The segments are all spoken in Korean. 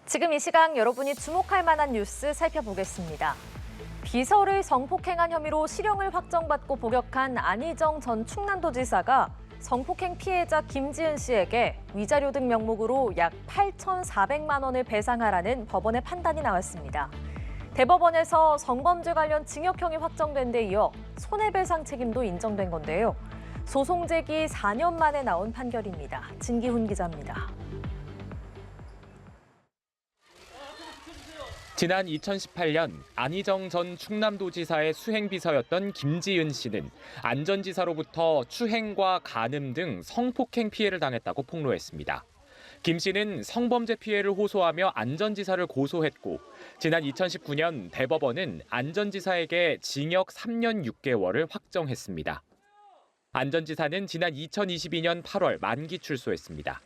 지금 이 시각 여러분이 주목할 만한 뉴스 살펴보겠습니다. 비서를 성폭행한 혐의로 실형을 확정받고 복역한 안희정 전 충남도지사가 성폭행 피해자 김지은 씨에게 위자료 등 명목으로 약 8,400만 원을 배상하라는 법원의 판단이 나왔습니다. 대법원에서 성범죄 관련 징역형이 확정된 데 이어 손해배상 책임도 인정된 건데요. 소송 제기 4년 만에 나온 판결입니다. 진기훈 기자입니다. 지난 2018년 안희정 전 충남도지사의 수행비서였던 김지은 씨는 안전지사로부터 추행과 간음 등 성폭행 피해를 당했다고 폭로했습니다. 김 씨는 성범죄 피해를 호소하며 안전지사를 고소했고 지난 2019년 대법원은 안전지사에게 징역 3년 6개월을 확정했습니다. 안전지사는 지난 2022년 8월 만기 출소했습니다.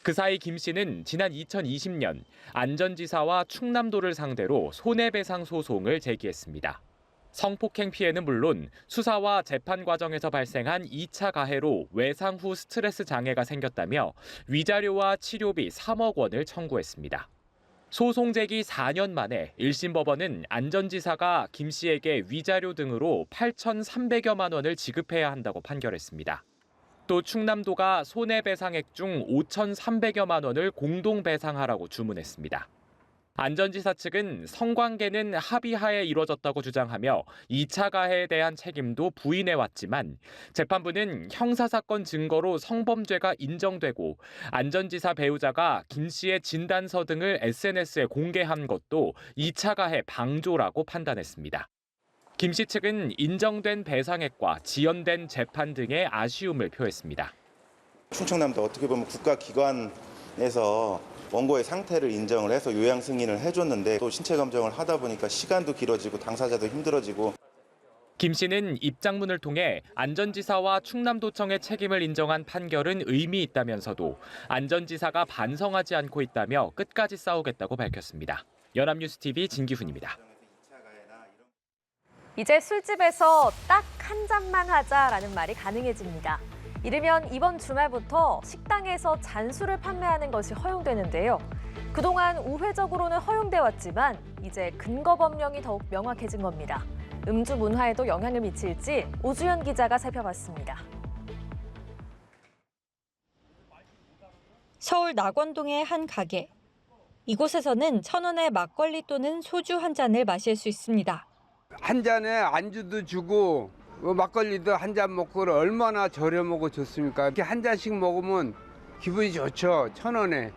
그 사이 김 씨는 지난 2020년 안전지사와 충남도를 상대로 손해배상 소송을 제기했습니다. 성폭행 피해는 물론 수사와 재판 과정에서 발생한 2차 가해로 외상 후 스트레스 장애가 생겼다며 위자료와 치료비 3억 원을 청구했습니다. 소송 제기 4년 만에 1심 법원은 안전지사가 김 씨에게 위자료 등으로 8,300여만 원을 지급해야 한다고 판결했습니다. 또 충남도가 손해배상액 중 5,300여만 원을 공동배상하라고 주문했습니다. 안전지사 측은 성관계는 합의하에 이루어졌다고 주장하며 2차 가해에 대한 책임도 부인해왔지만 재판부는 형사사건 증거로 성범죄가 인정되고 안전지사 배우자가 김 씨의 진단서 등을 SNS에 공개한 것도 2차 가해 방조라고 판단했습니다. 김 씨 측은 인정된 배상액과 지연된 재판 등의 아쉬움을 표했습니다. 충청남도 어떻게 보면 국가기관에서 원고의 상태를 인정을 해서 요양 승인을 해줬는데 또 신체 검정을 하다 보니까 시간도 길어지고 당사자도 힘들어지고. 김 씨는 입장문을 통해 안전지사와 충남도청의 책임을 인정한 판결은 의미 있다면서도 안전지사가 반성하지 않고 있다며 끝까지 싸우겠다고 밝혔습니다. 연합뉴스TV 진기훈입니다. 이제 술집에서 딱 한 잔만 하자라는 말이 가능해집니다. 이르면 이번 주말부터 식당에서 잔술을 판매하는 것이 허용되는데요. 그동안 우회적으로는 허용돼 왔지만 이제 근거 법령이 더욱 명확해진 겁니다. 음주 문화에도 영향을 미칠지 오주연 기자가 살펴봤습니다. 서울 낙원동의 한 가게. 이곳에서는 1,000원에 막걸리 또는 소주 한 잔을 마실 수 있습니다. 한 잔에 안주도 주고 막걸리도 한 잔 먹고 얼마나 저렴하고 좋습니까? 이렇게 한 잔씩 먹으면 기분이 좋죠. 1,000원에.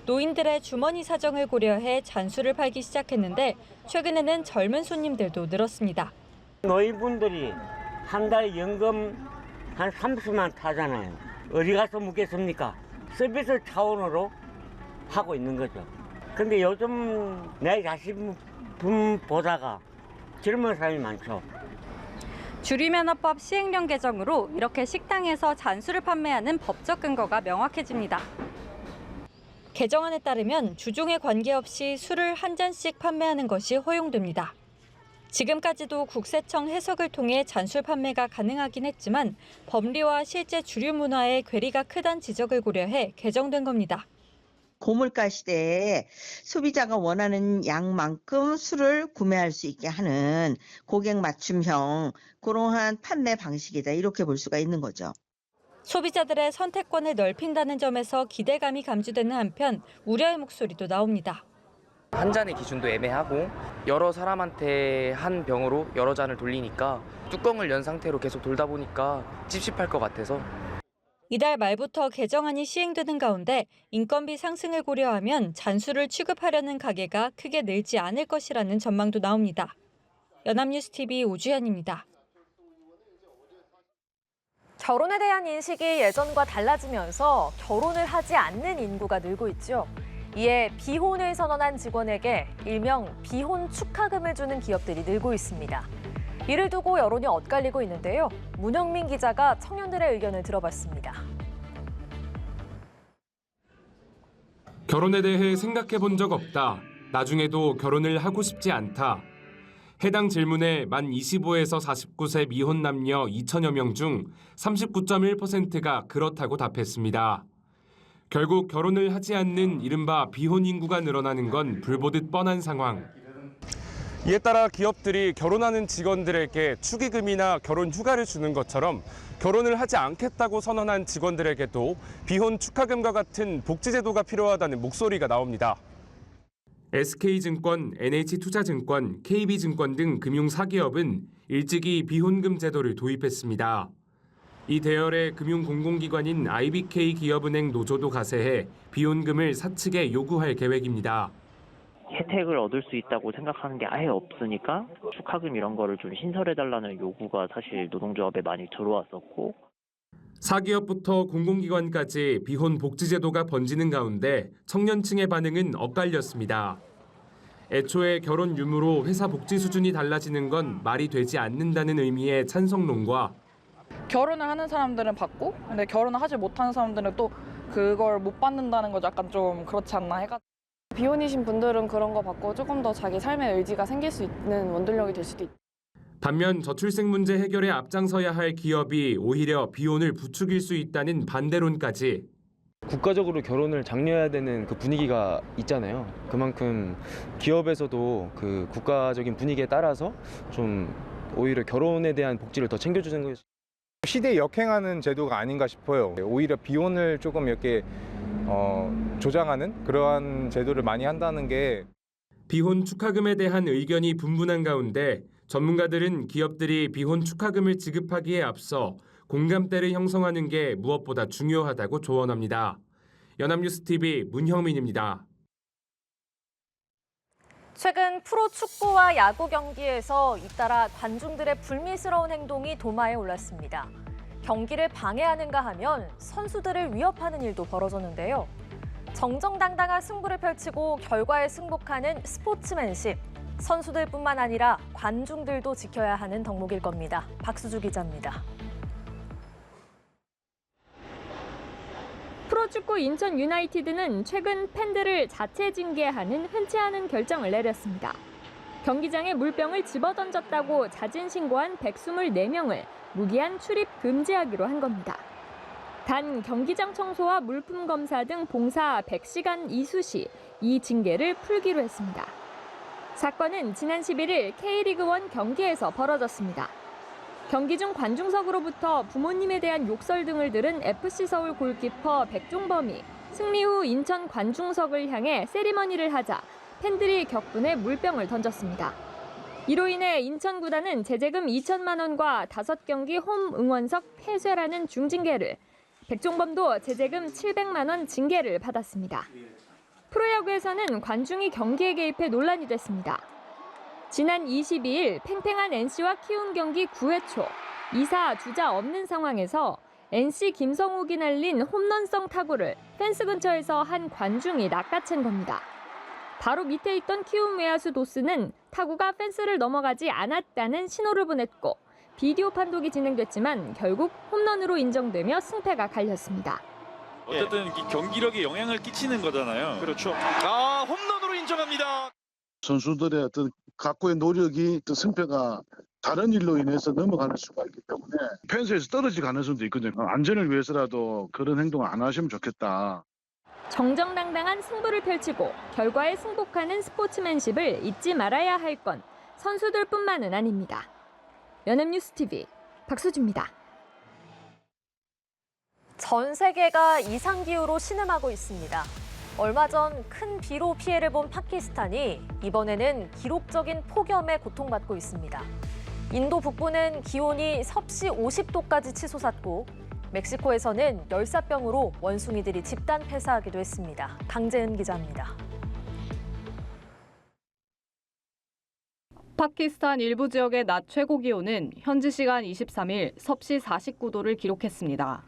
노인들의 주머니 사정을 고려해 잔술을 팔기 시작했는데 최근에는 젊은 손님들도 늘었습니다. 노인분들이 한 달 연금 한 30만 타잖아요. 어디 가서 묻겠습니까? 서비스 차원으로 하고 있는 거죠. 근데 요즘 내 자신 보다가 젊은 사람이 많죠. 주류면허법 시행령 개정으로 이렇게 식당에서 잔술을 판매하는 법적 근거가 명확해집니다. 개정안에 따르면 주종에 관계없이 술을 한 잔씩 판매하는 것이 허용됩니다. 지금까지도 국세청 해석을 통해 잔술 판매가 가능하긴 했지만 법리와 실제 주류 문화의 괴리가 크다는 지적을 고려해 개정된 겁니다. 고물가 시대에 소비자가 원하는 양만큼 술을 구매할 수 있게 하는 고객 맞춤형 그러한 판매 방식이다 이렇게 볼 수가 있는 거죠. 소비자들의 선택권을 넓힌다는 점에서 기대감이 감지되는 한편 우려의 목소리도 나옵니다. 한 잔의 기준도 애매하고 여러 사람한테 한 병으로 여러 잔을 돌리니까 뚜껑을 연 상태로 계속 돌다 보니까 찝찝할 것 같아서. 이달 말부터 개정안이 시행되는 가운데 인건비 상승을 고려하면 잔술을 취급하려는 가게가 크게 늘지 않을 것이라는 전망도 나옵니다. 연합뉴스TV 오주연입니다. 결혼에 대한 인식이 예전과 달라지면서 결혼을 하지 않는 인구가 늘고 있죠. 이에 비혼을 선언한 직원에게 일명 비혼 축하금을 주는 기업들이 늘고 있습니다. 이를 두고 여론이 엇갈리고 있는데요. 문영민 기자가 청년들의 의견을 들어봤습니다. 결혼에 대해 생각해 본 적 없다. 나중에도 결혼을 하고 싶지 않다. 해당 질문에 만 25에서 49세 미혼 남녀 2천여 명 중 39.1%가 그렇다고 답했습니다. 결국 결혼을 하지 않는 이른바 비혼 인구가 늘어나는 건 불보듯 뻔한 상황. 이에 따라 기업들이 결혼하는 직원들에게 축의금이나 결혼 휴가를 주는 것처럼 결혼을 하지 않겠다고 선언한 직원들에게도 비혼 축하금과 같은 복지제도가 필요하다는 목소리가 나옵니다. SK증권, NH투자증권, KB증권 등 금융 4기업은 일찍이 비혼금 제도를 도입했습니다. 이 대열의 금융공공기관인 IBK 기업은행 노조도 가세해 비혼금을 사측에 요구할 계획입니다. 혜택을 얻을 수 있다고 생각하는 게 아예 없으니까 축하금 이런 거를 좀 신설해달라는 요구가 사실 노동조합에 많이 들어왔었고 4기업부터 공공기관까지 비혼 복지제도가 번지는 가운데 청년층의 반응은 엇갈렸습니다. 애초에 결혼 유무로 회사 복지 수준이 달라지는 건 말이 되지 않는다는 의미의 찬성론과 결혼을 하는 사람들은 받고 근데 결혼을 하지 못하는 사람들은 또 그걸 못 받는다는 거 약간 좀 그렇지 않나 해가지고 비혼이신 분들은 그런 거 받고 조금 더 자기 삶의 의지가 생길 수 있는 원동력이 될 수도 있다. 반면 저출생 문제 해결에 앞장서야 할 기업이 오히려 비혼을 부추길 수 있다는 반대론까지. 국가적으로 결혼을 장려해야 되는 그 분위기가 있잖아요. 그만큼 기업에서도 그 국가적인 분위기에 따라서 좀 오히려 결혼에 대한 복지를 더 챙겨주는 것이 시대에 역행하는 제도가 아닌가 싶어요. 오히려 비혼을 조금 이렇게 조장하는 그러한 제도를 많이 한다는 게 비혼 축하금에 대한 의견이 분분한 가운데 전문가들은 기업들이 비혼 축하금을 지급하기에 앞서 공감대를 형성하는 게 무엇보다 중요하다고 조언합니다. 연합뉴스TV 문형민입니다. 최근 프로축구와 야구 경기에서 잇따라 관중들의 불미스러운 행동이 도마에 올랐습니다. 경기를 방해하는가 하면 선수들을 위협하는 일도 벌어졌는데요. 정정당당한 승부를 펼치고 결과에 승복하는 스포츠맨십. 선수들뿐만 아니라 관중들도 지켜야 하는 덕목일 겁니다. 박수주 기자입니다. 프로축구 인천 유나이티드는 최근 팬들을 자체 징계하는 흔치 않은 결정을 내렸습니다. 경기장에 물병을 집어던졌다고 자진 신고한 124명을 무기한 출입 금지하기로 한 겁니다. 단 경기장 청소와 물품 검사 등 봉사 100시간 이수 시 이 징계를 풀기로 했습니다. 사건은 지난 11일 K리그1 경기에서 벌어졌습니다. 경기 중 관중석으로부터 부모님에 대한 욕설 등을 들은 FC서울 골키퍼 백종범이 승리 후 인천 관중석을 향해 세리머니를 하자 팬들이 격분해 물병을 던졌습니다. 이로 인해 인천 구단은 제재금 2천만 원과 5경기 홈 응원석 폐쇄라는 중징계를, 백종범도 제재금 700만 원 징계를 받았습니다. 프로야구에서는 관중이 경기에 개입해 논란이 됐습니다. 지난 22일 팽팽한 NC와 키움 경기 9회 초 2사 주자 없는 상황에서 NC 김성욱이 날린 홈런성 타구를 펜스 근처에서 한 관중이 낚아챈 겁니다. 바로 밑에 있던 키움 외야수 도스는 타구가 펜스를 넘어가지 않았다는 신호를 보냈고 비디오 판독이 진행됐지만 결국 홈런으로 인정되며 승패가 갈렸습니다. 어쨌든 이 경기력에 영향을 끼치는 거잖아요. 그렇죠. 아, 홈런으로 인정합니다. 선수들의 어떤 각고의 노력이 또 승패가 다른 일로 인해서 넘어가는 수가 있기 때문에 펜스에서 떨어질 가능성도 있거든요. 안전을 위해서라도 그런 행동을 안 하시면 좋겠다. 정정당당한 승부를 펼치고 결과에 승복하는 스포츠맨십을 잊지 말아야 할 건 선수들뿐만은 아닙니다. 연합뉴스TV 박수주입니다. 전 세계가 이상기후로 신음하고 있습니다. 얼마 전 큰 비로 피해를 본 파키스탄이 이번에는 기록적인 폭염에 고통받고 있습니다. 인도 북부는 기온이 섭씨 50도까지 치솟았고 멕시코에서는 열사병으로 원숭이들이 집단 폐사하기도 했습니다. 강재은 기자입니다. 파키스탄 일부 지역의 낮 최고 기온은 현지 시간 23일 섭씨 49도를 기록했습니다.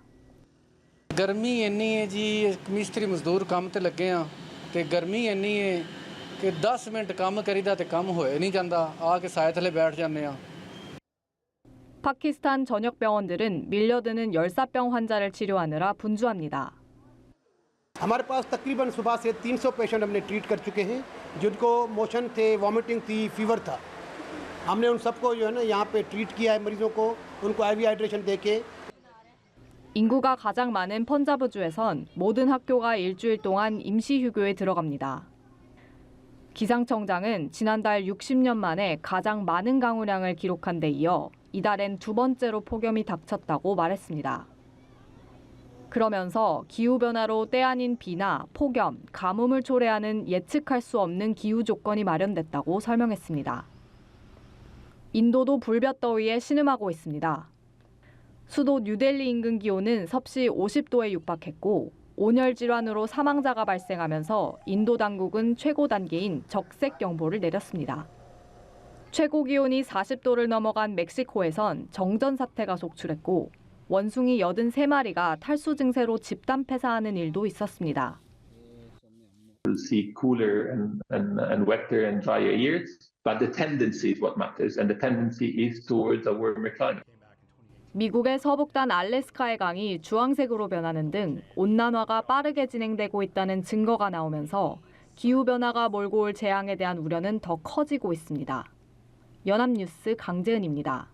गर्मी इन्नी है जी मिस्त्री मजदूर काम ते लगे हैं ते गर्मी इन्नी है कि 10 मिनट काम करीदा ते काम होए नहीं जाता आके साए थले बैठ जाने हैं. 파키스탄 전역 병원들은 밀려드는 열사병 환자를 치료하느라 분주합니다. हमारे पास तकरीबन सुबह से 300 पेशेंट हमने ट्रीट कर चुके हैं जिनको मोशन थे, वॉमिटिंग थी, फीवर था. हमने उन सबको जो है ना यहाँ पे ट्रीट किया है मरीजों को, उनको IV हाइड्रेशन देके. 인구가 가장 많은 펀자브주에선 모든 학교가 일주일 동안 임시휴교에 들어갑니다. 기상청장은 지난달 60년 만에 가장 많은 강우량을 기록한 데 이어 이달엔 두 번째로 폭염이 닥쳤다고 말했습니다. 그러면서 기후변화로 때 아닌 비나 폭염, 가뭄을 초래하는 예측할 수 없는 기후 조건이 마련됐다고 설명했습니다. 인도도 불볕더위에 신음하고 있습니다. 수도 뉴델리 인근 기온은 섭씨 50도에 육박했고 온열 질환으로 사망자가 발생하면서 인도 당국은 최고 단계인 적색 경보를 내렸습니다. 최고 기온이 40도를 넘어간 멕시코에선 정전 사태가 속출했고 원숭이 83마리가 탈수 증세로 집단 폐사하는 일도 있었습니다. We'll see cooler and wetter and drier years, but the tendency is what matters, and the tendency is towards a warmer climate. 미국의 서북단 알래스카의 강이 주황색으로 변하는 등 온난화가 빠르게 진행되고 있다는 증거가 나오면서 기후변화가 몰고 올 재앙에 대한 우려는 더 커지고 있습니다. 연합뉴스 강재은입니다.